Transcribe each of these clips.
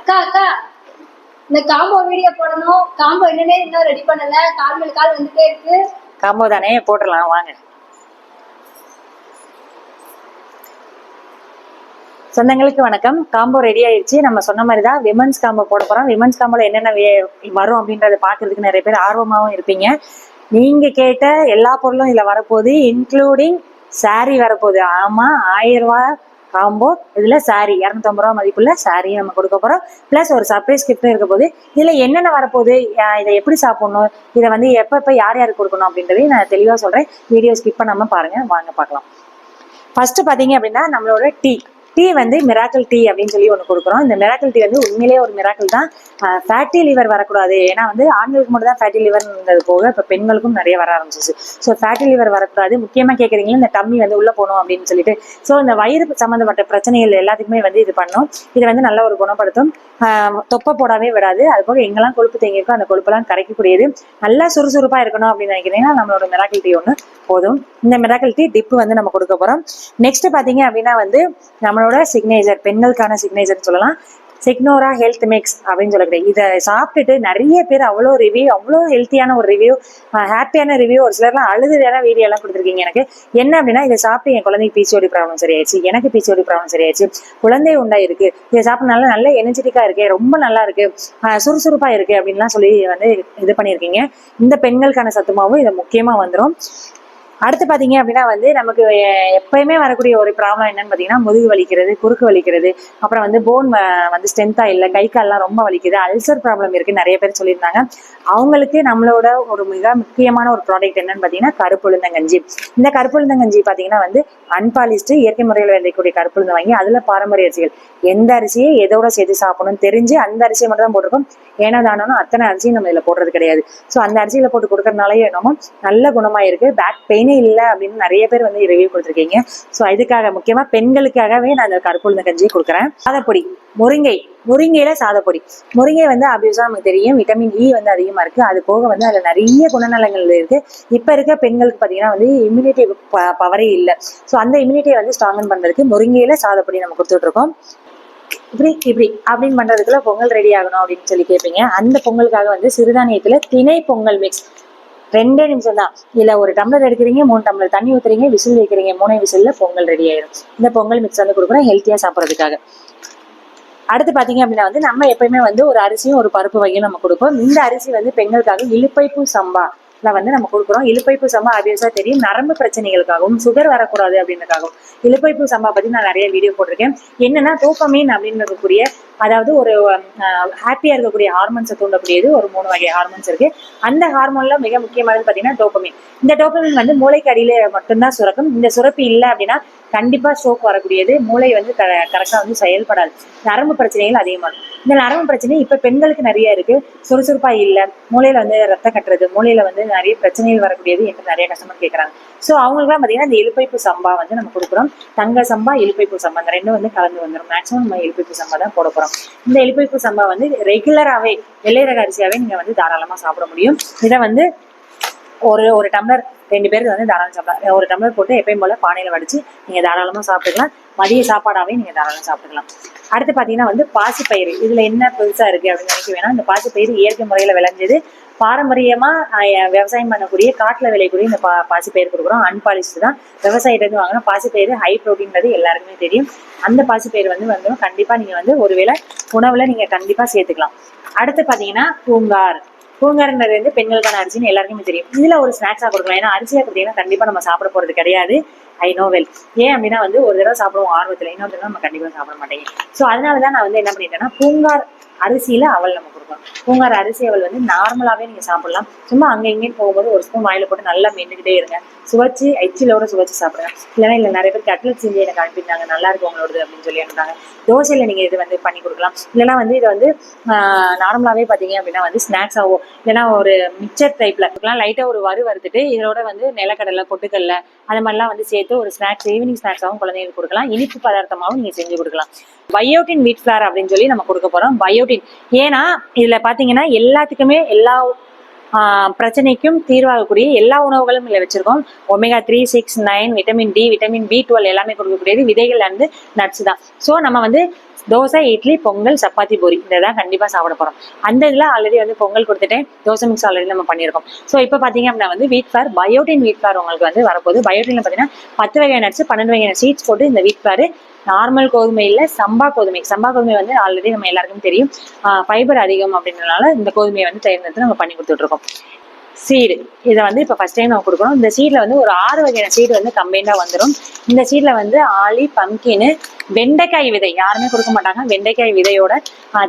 அக்கா அக்கா இந்த காம்போ வீடியோ போடணும். காம்போ என்னன்னே இன்னும் ரெடி பண்ணல. கால் மேல கால் வந்துட்டே இருக்கு. காம்போ தானே, போட்டுடலாம் வாங்க. சொந்தங்களுக்கு வணக்கம். காம்போ ரெடி ஆயிடுச்சு. நம்ம சொன்ன மாதிரி தான் விமன்ஸ் காம்போ போட போறோம். விமன்ஸ் காம்போல என்னென்ன வரும் அப்படின்றத பாக்குறதுக்கு நிறைய பேர் ஆர்வமாகவும் இருப்பீங்க. நீங்க கேட்ட எல்லா பொருளும் இதுல வரப்போகுது, இன்க்ளூடிங் சாரி வரப்போகுது. ஆமா, 1000 ரூபாய் காம்போ. இதுல சாரி 250 ரூபா மதிப்புள்ள சாரியும் நம்ம கொடுக்க போறோம். பிளஸ் ஒரு சர்ப்ரைஸ் கிஃப்டும் இருக்க போகுது. இதுல என்னென்ன வரப்போகுது, இதை எப்படி சாப்பிடணும், இதை வந்து எப்ப யார் யாருக்கு கொடுக்கணும் அப்படின்றதையும் நான் தெளிவா சொல்றேன். வீடியோ ஸ்கிப் பண்ணாம பாருங்க. வாங்க பார்க்கலாம். ஃபர்ஸ்ட் பாத்தீங்க அப்படின்னா நம்மளோட டீ வந்து மிராக்கிள் டீ அப்படின்னு சொல்லி ஒன்று கொடுக்குறோம். இந்த மிராக்கிள் டீ வந்து உண்மையிலேயே ஒரு மிராக்கிள் தான். ஃபேட்டி லிவர் வரக்கூடாது. ஏன்னா வந்து ஆண்களுக்கு மட்டும் தான் ஃபேட்டி லிவர் இருந்தது போக இப்போ பெண்களுக்கும் நிறைய வர ஆரம்பிச்சிச்சு. ஸோ ஃபேட்டி லிவர் வரக்கூடாது. முக்கியமாக கேட்குறீங்களா, இந்த டம்மி வந்து உள்ளே போகணும் அப்படின்னு சொல்லிட்டு. ஸோ இந்த வயிறு சம்மந்தப்பட்ட பிரச்சனைகள் எல்லாத்துக்குமே வந்து இது பண்ணும். இது வந்து நல்ல ஒரு குணப்படுத்தும். தொப்பை போடாமே விடாது. அது போக எங்கெல்லாம் கொழுப்பு தேங்கியிருக்கோ அந்த கொழுப்பெல்லாம் கரைக்கக்கூடியது. நல்லா சுறுசுறுப்பாக இருக்கணும் அப்படின்னு நினைக்கிறீங்கன்னா நம்மளோட மிராக்கிள் டீ ஒன்று போதும். இந்த மிராக்கிள் டீ டிப்பு வந்து நம்ம கொடுக்க போகிறோம். நெக்ஸ்ட் பார்த்தீங்க அப்படின்னா வந்து நம்மளோட சிக்னேச்சர், பெண்களுக்கான சிக்னேச்சர் சொல்லலாம், சிக்னோரா ஹெல்த் மிக்ஸ் அப்படின்னு சொல்லக்கூடிய இதை சாப்பிட்டுட்டு நிறைய பேர் அவ்வளோ ரிவ்யூ, அவ்வளோ ஹெல்த்தியான ஒரு ரிவ்யூ, ஹாப்பியான ரிவ்யூ, ஒரு சிலர்லாம் அழுதுயான வீடியோ எல்லாம் கொடுத்துருக்கீங்க. எனக்கு என்ன அப்படின்னா, இதை சாப்பிட்டு என் குழந்தைக்கு பிசிஓடி ப்ராப்ளம் சரியாயிடுச்சு, எனக்கு பிசிஓடி ப்ராப்ளம் சரியாயிடுச்சு, குழந்தை உண்டா இருக்கு, இதை சாப்பிட்றதுனால நல்ல எனர்ஜெட்டிக்கா இருக்கு, ரொம்ப நல்லா இருக்கு, சுறுசுறுப்பா இருக்கு அப்படின்லாம் சொல்லி வந்து இது பண்ணியிருக்கீங்க. இந்த பெண்களுக்கான சத்துமாவும் இதை முக்கியமா வந்துடும். அடுத்து பார்த்தீங்க அப்படின்னா வந்து நமக்கு எப்பயுமே வரக்கூடிய ஒரு ப்ராப்ளம் என்னன்னு பார்த்தீங்கன்னா, முதுகு வலிக்கிறது, குறுக்கு வலிக்கிறது, அப்புறம் வந்து போன் வந்து ஸ்ட்ரென்த்தாக இல்லை, கை கால்லாம் ரொம்ப வலிக்குது, அல்சர் ப்ராப்ளம் இருக்குது நிறைய பேர் சொல்லியிருந்தாங்க. அவங்களுக்கு நம்மளோட ஒரு மிக முக்கியமான ஒரு ப்ராடக்ட் என்னன்னு பார்த்தீங்கன்னா கருப்புளுந்தங்கஞ்சி. இந்த கருப்புளுந்தங்கஞ்சி பார்த்தீங்கன்னா வந்து அன்பாலிஸ்டு இயற்கை முறையில் விளையக்கூடிய கருப்புளுந்து வாங்கி அதில் பாரம்பரிய அரிசிகள், எந்த அரிசியை எதோட சேர்த்து சாப்பிடணும்னு தெரிஞ்சு அந்த அரிசியை மட்டும் தான் போட்டிருக்கோம். ஏன்னா தானோ அத்தனை அரிசியும் நம்ம இதில் போடுறது கிடையாது. ஸோ அந்த அரிசியில் போட்டு கொடுக்கறதுனாலே என்னமோ நல்ல குணமாயிருக்கு, பேக் பெயினே இல்லை அப்படின்னு நிறைய பேர் வந்து ரிவ்யூ கொடுத்துருக்கீங்க. ஸோ இதுக்காக முக்கியமாக பெண்களுக்காகவே நான் அந்த கருப்புளுந்தங்கஞ்சி கொடுக்குறேன். சாதப்பொடி, முருங்கையில சாதப்பொடி. முருங்கை வந்து ஆப்வியஸா நமக்கு தெரியும், விட்டமின் இ வந்து அதிகமா இருக்கு. அது போக வந்து அதுல நிறைய குணநலங்கள் இருக்கு. இப்ப இருக்க பெண்களுக்கு பாத்தீங்கன்னா வந்து இம்யூனிட்டி பவரே இல்லை. ஸோ அந்த இம்யூனிட்டியை வந்து ஸ்ட்ராங்கன் பண்றதுக்கு முருங்கையில சாதப்பொடி நம்ம கொடுத்துட்டு இருக்கோம். இப்படி அப்படின்னு பண்றதுக்குள்ள பொங்கல் ரெடி ஆகணும் அப்படின்னு சொல்லி கேட்பீங்க. அந்த பொங்கலுக்காக வந்து சிறுதானியத்துல திணை பொங்கல் மிக்ஸ் 2 நிமிஷம் தான். இல்ல ஒரு டம்ளர் எடுக்கிறீங்க, 3 டம்ளர் தண்ணி ஊத்துறீங்க, விசில் வைக்கிறீங்க, 3 விசில்ல பொங்கல் ரெடி ஆயிடும். இந்த பொங்கல் மிக்ஸ் வந்து கொடுக்குறோம் ஹெல்த்தியா சாப்பிட்றதுக்காக. அடுத்து பாத்தீங்க அப்படின்னா வந்து நம்ம எப்பயுமே வந்து ஒரு அரிசியும் ஒரு பருப்பு வகையும் நம்ம கொடுப்போம். இந்த அரிசி வந்து பெண்களுக்காக இலுப்பைப்பூ சம்பா வந்து நம்ம கொடுக்குறோம். இலுப்பைப்பூ சம்பா ஆப்வியஸா தெரியும், நரம்பு பிரச்சனைகளுக்காகவும் சுகர் வரக்கூடாது அப்படின்றதுக்காகவும் இலுப்பைப்பூ சம்பா பத்தி நான் நிறைய வீடியோ போட்டிருக்கேன். என்னன்னா டோபமைன் அப்படின்றதுக்குரிய, அதாவது ஒரு ஹாப்பியா இருக்கக்கூடிய ஹார்மோன்ஸை தூண்டக்கூடியது ஒரு 3 வகை ஹார்மோன்ஸ் இருக்கு. அந்த ஹார்மோன்ல மிக முக்கியமானது பாத்தீங்கன்னா டோபமைன். இந்த டோபமைன் வந்து மூளைக்கு அடியில மட்டும்தான் சுரக்கும். இந்த சுரப்பு இல்லை அப்படின்னா கண்டிப்பா ஸ்ட்ரோக் வரக்கூடியது, மூளை வந்து கரெக்டா வந்து செயல்படாது, நரம்பு பிரச்சனைகள் அதிகமாகும். இந்த நரம்பு பிரச்சனை இப்ப பெண்களுக்கு நிறைய இருக்கு. சுறுசுறுப்பா இல்லை, மூளையில வந்து ரத்தம் கட்டுறது, மூளையில வந்து நிறைய பிரச்சனைகள் வரக்கூடியது என்று நிறைய கஸ்டமர் கேட்கறாங்க. ஸோ அவங்களுக்குலாம் பார்த்தீங்கன்னா இந்த இலுப்பைப்பூ சம்பா வந்து நம்ம கொடுக்குறோம். தங்க சம்பா, இலுப்பைப்பூ சம்பா இந்த ரெண்டும் வந்து கலந்து வந்துடும். மேக்ஸிமம் நம்ம இலுப்பைப்பூ சம்பா தான் போட போறோம். இந்த இலுப்பைப்பூ சம்பா வந்து ரெகுலராகவே வெள்ளை ரக அரிசியாவே நீங்க வந்து தாராளமா சாப்பிட முடியும். இதை வந்து ஒரு டம்ளர் 2 பேருக்கு வந்து தாராளம் சாப்பிடலாம். ஒரு டம்ளர் போட்டு எப்பயும் போல பானையில வடிச்சு நீங்க தாராளமா சாப்பிட்டுக்கலாம். மதிய சாப்பாடாவே நீங்க தாராளம் சாப்பிட்டுக்கலாம். அடுத்து பாத்தீங்கன்னா வந்து பாசிப்பயிறு. இதுல என்ன பெருசா இருக்கு அப்படின்னு நினைக்க வேணாம். இந்த பாசிப்பயிறு இயற்கை முறையில விளைஞ்சது, பாரம்பரியமா விவசாயம் பண்ணக்கூடிய காட்டுல விளையக்கூடிய இந்த பாசிப்பயிறு கொடுக்குறோம். அன்பாலிஸ்டு தான், விவசாயிட்டு வாங்கணும். பாசிப்பயிறு ஹை ப்ரோட்டீன்றது எல்லாருக்குமே தெரியும். அந்த பாசிப்பயிறு வந்து கண்டிப்பா நீங்க வந்து ஒருவேளை உணவுல நீங்க கண்டிப்பா சேர்த்துக்கலாம். அடுத்து பாத்தீங்கன்னா பூங்கார்ன்றது வந்து பெண்களுக்கான அரிசின்னு எல்லாருக்குமே தெரியும். இதுல ஒரு ஸ்நாக்ஸா கொடுக்கலாம். ஏன்னா அரிசியா கொடுத்தீங்கன்னா கண்டிப்பா நம்ம சாப்பிட போறது கிடையாது. I know well. ஏன் அப்படின்னா வந்து ஒரு தடவை சாப்பிடுவோம் ஆர்வத்துல, இன்னொரு தடவை நம்ம கண்டிப்பா சாப்பிட மாட்டேங்க. ஸோ அதனாலதான் நான் வந்து என்ன பண்ணிட்டேன்னா பூங்கார் அரிசியில அவல் நம்ம கொடுப்போம். பூங்கார் அரிசி அவல் வந்து நார்மலாவே நீங்க சாப்பிடலாம். சும்மா அங்க இங்கேயும் போகும்போது ஒரு ஸ்பூன் வாயில போட்டு நல்லா மென்னுக்கிட்டே இருங்க. சுவைச்சு எச்சிலோட சுவைச்சு சாப்பிடுங்க. இல்லைன்னா நிறைய பேர் கட்லெட் செஞ்சு எனக்கு அனுப்பிட்டாங்க, நல்லா இருக்கும் உங்களோடது அப்படின்னு சொல்லி அனுப்பிட்டாங்க. தோசையில நீங்க இது வந்து பண்ணி கொடுக்கலாம். இல்லைன்னா வந்து இதை வந்து நார்மலாவே பாத்தீங்க அப்படின்னா வந்து ஸ்நாக்ஸ் ஆகும். இல்லைன்னா ஒரு மிக்சர் டைப்ல இருக்கலாம். லைட்டா ஒரு வறுத்துட்டு இதோட வந்து நிலக்கடலை, பொட்டுக்கடலை அது மாதிரிலாம் வந்து சேர்த்து ஒரு ஸ்நாக்ஸ், ஈவினிங் ஸ்நாக்ஸாகவும் குழந்தைங்களுக்கு கொடுக்கலாம். இனிப்பு பதார்த்தமாகவும் நீங்க செஞ்சு கொடுக்கலாம். பயோட்டின் வீட் ஃபிளார் அப்படின்னு சொல்லி நம்ம கொடுக்க போறோம். பயோட்டின் ஏன்னா இதுல பாத்தீங்கன்னா எல்லாத்துக்குமே எல்லா பிரச்சனைக்கும் தீர்வாகக்கூடிய எல்லா உணவுகளும் இதுல வச்சிருக்கோம். Omega 3, 6, 9, vitamin D, vitamin B12 எல்லாமே கொடுக்கக்கூடியது விதைகள் அண்ட் நட்ஸ் தான். ஸோ நம்ம வந்து தோசை, இட்லி, பொங்கல், சப்பாத்தி, பூரி இதெல்லாம் கண்டிப்பாக சாப்பிட போகிறோம். அந்த இதில் ஆல்ரெடி வந்து பொங்கல் கொடுத்துட்டேன், தோசை மிக்ஸ் ஆல்ரெடி நம்ம பண்ணியிருக்கோம். ஸோ இப்போ பார்த்தீங்க அப்படின்னா வந்து வீட் ஃப்ளார், பயோட்டின் வீட் ஃப்ளார் உங்களுக்கு வந்து வரப்போகுது. பயோட்டினில் பார்த்தீங்கன்னா 10 வகையான நட்ஸ், 12 வகையான சீட்ஸ் போட்டு இந்த வீட் ஃப்ளார் நார்மல் கோதுமை இல்லை, சம்பா கோதுமை. சம்பா கோதுமை வந்து ஆல்ரெடி நம்ம எல்லாருக்கும் தெரியும், ஃபைபர் அதிகம் அப்படின்றனால இந்த கோதுமையை வந்து தேர்ந்தெடுத்து நம்ம பண்ணி கொடுத்துட்ருக்கோம். சீடு இதை வந்து இப்போ ஃபர்ஸ்ட் டைம் நம்ம கொடுக்குறோம். இந்த சீடில் வந்து ஒரு 6 வகையான சீடு வந்து கம்பைண்டாக வந்துடும். இந்த சீடில் வந்து ஆளி, பம்கின்னு, வெண்டைக்காய் விதை யாருமே கொடுக்க மாட்டாங்க. வெண்டைக்காய் விதையோட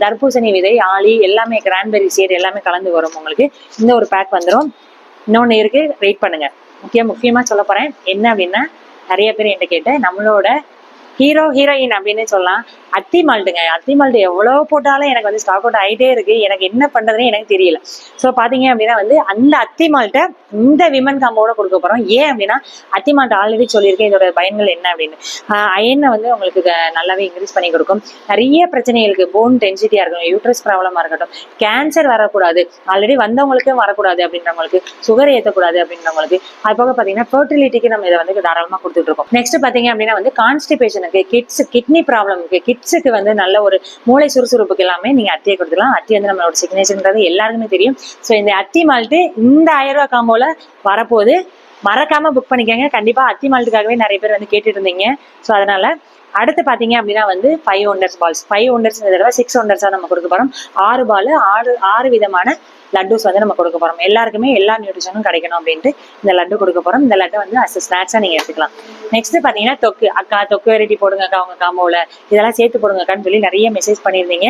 தர்பூசணி விதை, ஆளி எல்லாமே, கிரான்பெரி சீடு எல்லாமே கலந்து வரும் உங்களுக்கு. இந்த ஒரு பேக் வந்துடும். இன்னொன்று இருக்கு, வெயிட் பண்ணுங்க. முக்கியமாக சொல்ல போகிறேன் என்ன அப்படின்னா, நிறைய பேர் என்கிட்ட கேட்டேன், நம்மளோட ஹீரோயின் அப்படின்னு சொல்லலாம், அத்தி மால்ட்டுங்க. அத்தி மால்ட்டு எவ்வளோ போட்டாலும் எனக்கு வந்து ஸ்டாக் அவுட் ஆகிட்டே இருக்கு. எனக்கு என்ன பண்றதுன்னு எனக்கு தெரியல. ஸோ பாத்தீங்க அப்படின்னா வந்து அந்த அத்தி மால்ட்டை இந்த விமன் காம்போட கொடுக்க போறோம். ஏன் அப்படின்னா அத்தி மால்ட் ஆல்ரெடி சொல்லியிருக்கேன் இதோட பயன்கள் என்ன அப்படின்னு. அயனை வந்து உங்களுக்கு நல்லாவே இன்க்ரீஸ் பண்ணி கொடுக்கும். நிறைய பிரச்சனைகளுக்கு, போன் டென்சிட்டியா இருக்கட்டும், யூட்ரஸ் ப்ராப்ளமா இருக்கட்டும், கேன்சர் வரக்கூடாது, ஆல்ரெடி வந்தவங்களுக்கும் வரக்கூடாது அப்படின்றவங்களுக்கு, சுகர் ஏற்றக்கூடாது அப்படின்றவங்களுக்கு, அது போக பாத்தீங்கன்னா ஃபர்டிலிட்டிக்கு நம்ம இதை வந்து தாராளமாக கொடுத்துட்டு இருக்கோம். நெக்ஸ்ட் பாத்தீங்க அப்படின்னா வந்து கான்ஸ்டிபேஷனுக்கு, கிட்னி ப்ராப்ளம்க்கு, கிட்ஸுக்கு வந்து நல்ல ஒரு மூளை சுறுசுறுப்புக்கு எல்லாமே நீங்க அத்தியை கொடுத்துக்கலாம். அத்தி வந்து நம்மளோட சிக்னேச்சர்ன்றது எல்லாருக்குமே தெரியும். ஸோ இந்த அத்தி மால்ட்டு இந்த 1000 ரூபாய் காம்போல வரப்போது, மறக்காம புக் பண்ணிக்கோங்க. கண்டிப்பா அத்தி மால்ட்டுக்காகவே நிறைய பேர் வந்து கேட்டுட்டு இருந்தீங்க. ஸோ அதனால அடுத்து பாத்தீங்க அப்படின்னா வந்து 5 ஒண்டர்ஸ் பால்ஸ், 5 ஒண்டர்ஸ் இந்த தடவை 6 ஒண்டர்ஸா நம்ம கொடுக்க போறோம். 6 பால், 6 விதமான லட்டூஸ் வந்து நம்ம கொடுக்க போறோம். எல்லாருக்குமே எல்லா நியூட்ரிஷனும் கிடைக்கணும் அப்படின்ட்டு இந்த லட்டு கொடுக்க போறோம். இந்த லட்டு வந்து அஸ் ஸ்நாக்ஸா நீங்க எடுத்துக்கலாம். நெக்ஸ்ட் பாத்தீங்கன்னா தொக்கு. அக்கா தொக்கு வெரைட்டி போடுங்கக்கா உங்க காம்போல, இதெல்லாம் சேர்த்து போடுங்கக்கான்னு சொல்லி நிறைய மெசேஜ் பண்ணியிருந்தீங்க.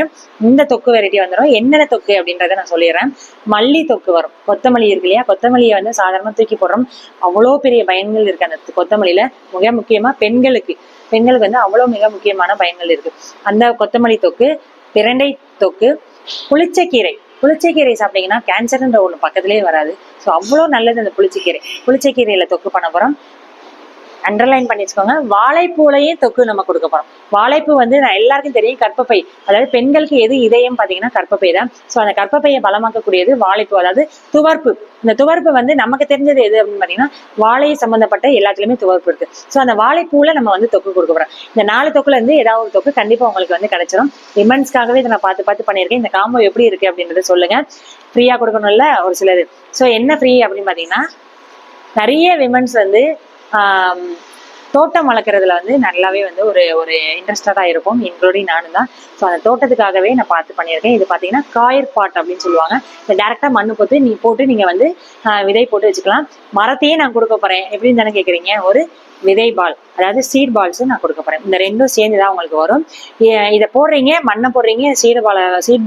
இந்த தொக்கு வெரைட்டி வந்துடும். என்னென்ன தொக்கு அப்படின்றத நான் சொல்லிடுறேன். மல்லி தொக்கு வரும். கொத்தமல்லி இருக்கு இல்லையா, கொத்தமல்லியை வந்து சாதாரணமா தூக்கி போடுறோம். அவ்வளோ பெரிய பயன்கள் இருக்கு அந்த கொத்தமல்லியில. மிக முக்கியமா பெண்களுக்கு வந்து அவ்வளோ மிக முக்கியமான பயன்கள் இருக்கு. அந்த கொத்தமல்லி தொக்கு, பிரண்டை தொக்கு, புளிச்சக்கீரை சாப்பிட்டீங்கன்னா கேன்சர்ன்ற ஒண்ணு பக்கத்திலே வராது. ஸோ அவ்வளோ நல்லது அந்த புளிச்சக்கீரையில தொக்கு பண்ண போறோம். அண்டர்லைன் பண்ணி வச்சுக்கோங்க. வாழைப்பூலையும் தொக்கு நம்ம கொடுக்க போறோம். வாழைப்பூ வந்து நான் எல்லாருக்கும் தெரியும், கற்பப்பை, அதாவது பெண்களுக்கு எது இதயம் பாத்தீங்கன்னா கற்பப்பை தான். ஸோ அந்த கற்பப்பையை பலமாக்கக்கூடியது வாழைப்பூ, அதாவது துவர்ப்பு. இந்த துவர்ப்பு வந்து நமக்கு தெரிஞ்சது எது அப்படின்னு பாத்தீங்கன்னா வாழை சம்பந்தப்பட்ட எல்லாத்துலயுமே துவர்ப்பு இருக்கு. ஸோ அந்த வாழைப்பூல நம்ம வந்து தொக்கு கொடுக்க போறோம். இந்த 4 தொக்குல இருந்து ஏதாவது ஒரு தொக்கு கண்டிப்பா உங்களுக்கு வந்து கிடைச்சிடும். விமன்ஸ்க்காகவே இதை நான் பார்த்து பண்ணியிருக்கேன். இந்த காம்போ எப்படி இருக்கு அப்படின்றத சொல்லுங்க. ஃப்ரீயா கொடுக்கணும்ல ஒரு சிலது. ஸோ என்ன ஃப்ரீ அப்படின்னு பாத்தீங்கன்னா, நிறைய விமன்ஸ் வந்து தோட்டம் வளர்க்குறதுல வந்து நல்லாவே வந்து ஒரு இன்ட்ரெஸ்டடாக இருக்கும், இன்க்ளூடிங் நானும் தான். ஸோ அந்த தோட்டத்துக்காகவே நான் பார்த்து பண்ணியிருக்கேன். இது பார்த்தீங்கன்னா காயர் பாட் அப்படின்னு சொல்லுவாங்க. இந்த டேரெக்டாக மண்ணு போட்டு நீங்கள் வந்து விதை போட்டு வச்சுக்கலாம். மரத்தையே நான் கொடுக்க போகிறேன். எப்படின்னு தானே கேட்குறீங்க, ஒரு விதை பால், அதாவது சீட் பால்ஸும் நான் கொடுக்க போகிறேன். இந்த ரெண்டும் சேர்ந்து தான் உங்களுக்கு வரும். இதை போடுறீங்க, மண்ணை போடுறீங்க, சீட்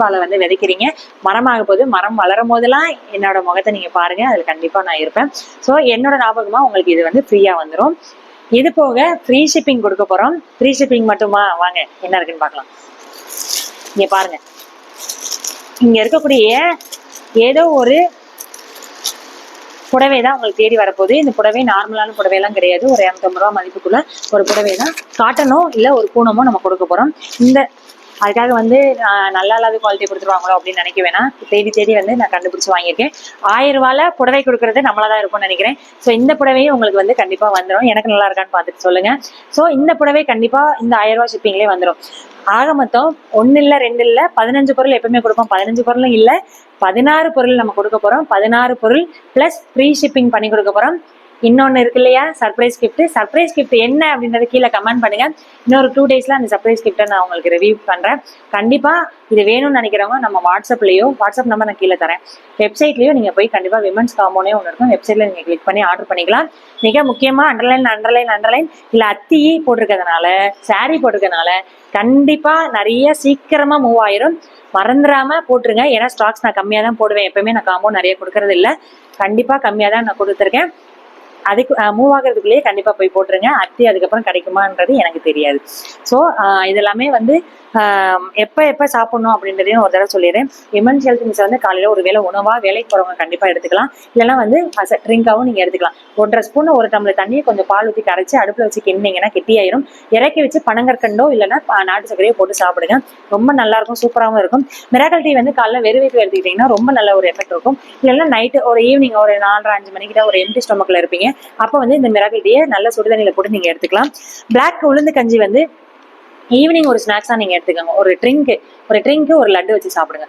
பாலை வந்து விதைக்கிறீங்க, மரமாக போது, மரம் வளரும் போதெல்லாம் என்னோட முகத்தை நீங்கள் பாருங்கள், அதில் கண்டிப்பாக நான் இருப்பேன். ஸோ என்னோட ஞாபகமாக உங்களுக்கு இது வந்து ஃப்ரீயாக வந்துடும். இது போக ஃப்ரீ ஷிப்பிங் கொடுக்க போறோம். ஃப்ரீ ஷிப்பிங் மட்டுமா, வாங்க என்ன இருக்குன்னு பார்க்கலாம். இங்க பாருங்க, இங்க இருக்கக்கூடிய ஏதோ ஒரு புடவை தான் உங்களுக்கு தேடி வரப்போகுது. இந்த புடவை நார்மலான புடவையெல்லாம் கிடையாது. ஒரு 250 ரூபா மதிப்புக்குள்ள ஒரு புடவை தான். காட்டனோ இல்லை ஒரு பூனமோ நம்ம கொடுக்க போறோம். அதுக்காக வந்து நல்லா இல்லாத குவாலிட்டி கொடுத்துருவாங்களோ அப்படின்னு நினைக்க வேணாம். தேடி வந்து நான் கண்டுபிடிச்சு வாங்கியிருக்கேன். 1000 ரூபாயில புடவை கொடுக்கறது நம்மளாதான் இருக்கும்னு நினைக்கிறேன். ஸோ இந்த புடவையும் உங்களுக்கு வந்து கண்டிப்பா வந்துடும். எனக்கு நல்லா இருக்கான்னு பார்த்துட்டு சொல்லுங்க. ஸோ இந்த புடவை கண்டிப்பா இந்த 1000 ரூபாய் ஷிப்பிங்லேயே வந்துடும். ஆக மொத்தம் 1 இல்லை 2 இல்லை 15 பொருள் எப்பவுமே கொடுப்போம். 15 பொருளும் இல்லை, 16 பொருள் நம்ம கொடுக்க போறோம். 16 பொருள் பிளஸ் ஃப்ரீ ஷிப்பிங் பண்ணி கொடுக்க போறோம். இன்னொன்னு இருக்கு இல்லையா, சர்ப்ரைஸ் கிஃப்ட் என்ன அப்படின்றத கீழே கமெண்ட் பண்ணுங்க. இன்னொரு 2 டேஸ்ல அந்த சர்ப்ரைஸ் கிஃப்ட்டை நான் உங்களுக்கு ரிவ்யூ பண்றேன். கண்டிப்பா இது வேணும்னு நினைக்கிறவங்க நம்ம வாட்ஸ்அப் நம்பர் நான் கீழே தரேன், வெப்சைட்லயும் நீங்க போய் கண்டிப்பா விமன்ஸ் காம்போனே ஒன்று இருக்கும், வெப்சைட்ல நீங்க கிளிக் பண்ணி ஆர்டர் பண்ணிக்கலாம். மிக முக்கியமா அண்டர்லைன் இல்ல அத்தி போட்டிருக்கிறதுனால, சாரி போட்டிருக்கிறதுனால கண்டிப்பா நிறைய சீக்கிரமா மூவ் ஆயிரும். மறந்துடாம போட்டுருங்க. ஏன்னா ஸ்டாக்ஸ் நான் கம்மியா தான் போடுவேன். எப்பவுமே நான் காம்போ நிறைய கொடுக்கறது இல்லை, கண்டிப்பா கம்மியா தான் நான் கொடுத்துருக்கேன். அதுக்கு மூவ் ஆகிறதுக்குள்ளேயே கண்டிப்பா போய் போட்டுருங்க. அத்தி அதுக்கப்புறம் கிடைக்குமான்றது எனக்கு தெரியாது. ஸோ இதெல்லாமே வந்து எப்ப சாப்பிடணும் அப்படின்றதையும் ஒரு தடவை சொல்லிடுறேன். விமன்ஸ் ஹெல்த் மிக்ஸ் வந்து காலையில ஒரு வேளை உணவா வேலைக்கு போறவங்க கண்டிப்பா எடுத்துக்கலாம். இல்லைன்னா வந்து ட்ரிங்காவும் நீங்க எடுத்துக்கலாம். 1.5 ஸ்பூன் 1 டம்ளர் தண்ணியை கொஞ்சம் பால் ஊற்றி கரைச்சி அடுப்புல வச்சு கிண்டிங்கன்னா கெட்டியாயிரும். இறக்கி வச்சு பனங்கற்கண்டோ இல்லைன்னா நாட்டு சர்க்கரையோ போட்டு சாப்பிடுங்க. ரொம்ப நல்லா இருக்கும், சூப்பராகவும் இருக்கும். மிராக்கல் டீ வந்து காலைல வெறும் வயிற்று எடுத்துக்கிட்டீங்கன்னா ரொம்ப நல்ல ஒரு எஃபெக்ட் இருக்கும். இல்லைன்னா நைட்டு ஒரு ஈவினிங் ஒரு 4:30-5 மணிக்கிட்ட ஒரு எம்டி ஸ்டொமக்ல இருப்பீங்க, அப்போ வந்து இந்த மிராக்கல் டீயை நல்ல சுடுதண்ணியில போட்டு நீங்க எடுத்துக்கலாம். பிளாக் உளுந்து கஞ்சி வந்து ஈவினிங் ஒரு ஸ்நாக்ஸா நீங்க எடுத்துக்கோங்க. ஒரு ட்ரிங்க்கு ஒரு லட்டு வச்சு சாப்பிடுங்க.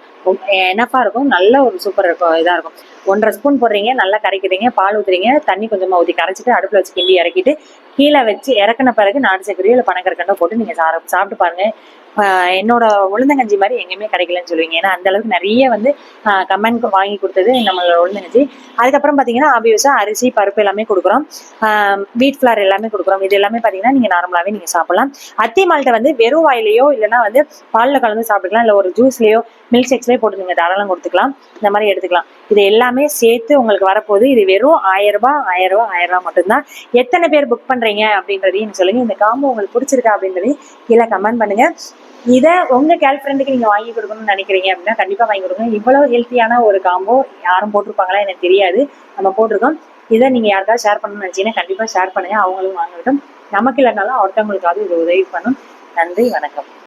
எனஃபா இருக்கும். நல்ல ஒரு சூப்பர் இருக்கும், இதா இருக்கும். 1.5 ஸ்பூன் போடுறீங்க, நல்லா கரைக்கிறீங்க, பால் ஊத்துறீங்க, தண்ணி கொஞ்சமா ஊத்தி கரைச்சிட்டு அடுப்புல வச்சு கிண்டி இறக்கிட்டு கீழே வச்சு இறக்குன பிறகு நாட்டு சர்க்கரையோ இல்லை பனங்கற்கண்டோ போட்டு நீங்க சாப்பிட்டு பாருங்க. என்னோட உளுந்தங்கஞ்சி மாதிரி எங்கேயுமே கிடைக்கலன்னு சொல்லுவீங்க. ஏன்னா அந்த அளவுக்கு நிறைய வந்து கமெண்ட் வாங்கி கொடுத்தது நம்மளோட உளுந்தங்கஞ்சி. அதுக்கப்புறம் பார்த்தீங்கன்னா ஆப்வியஸா அரிசி பருப்பு எல்லாமே கொடுக்குறோம். வீட் ஃபிளார் எல்லாமே கொடுக்குறோம். இது எல்லாமே பார்த்தீங்கன்னா நீங்க நார்மலாவே நீங்க சாப்பிடலாம். அத்தி மால்ட்டை வந்து வெறும் வாயிலையோ இல்லைன்னா வந்து பாலில் கலந்து சாப்பிட்டுக்கலாம், இல்லை ஒரு ஜூஸ்லயோ மில்க் ஷேக்ஸ்லயோ போட்டு நீங்க தாராளம் கொடுத்துக்கலாம். இந்த மாதிரி எடுத்துக்கலாம். இது எல்லாமே சேர்த்து உங்களுக்கு வரப்போகுது. இது வெறும் 1000 ரூபாய் மட்டும்தான். எத்தனை பேர் புக் பண்றீங்க அப்படின்றதையும் சொல்லுங்க. இந்த காம்போ உங்களுக்கு பிடிச்சிருக்கா அப்படின்றதையும் கீழே கமெண்ட் பண்ணுங்க. இதை உங்க கேர்ள் ஃப்ரெண்டுக்கு நீங்க வாங்கி கொடுக்கணும்னு நினைக்கிறீங்க அப்படின்னா கண்டிப்பா வாங்கி கொடுங்க. இவ்வளவு ஹெல்த்தியான ஒரு காம்போ யாரும் போட்டிருப்பாங்களா எனக்கு தெரியாது, நம்ம போட்டிருக்கோம். இதை நீங்க யாருக்காவது ஷேர் பண்ணணும்னு நினைச்சீங்கன்னா கண்டிப்பா ஷேர் பண்ணுங்க, அவங்களும் வாங்கட்டும். நமக்கு இல்லைனாலும் ஒருத்தவங்களுக்காவது இது உதவி பண்ணும். நன்றி, வணக்கம்.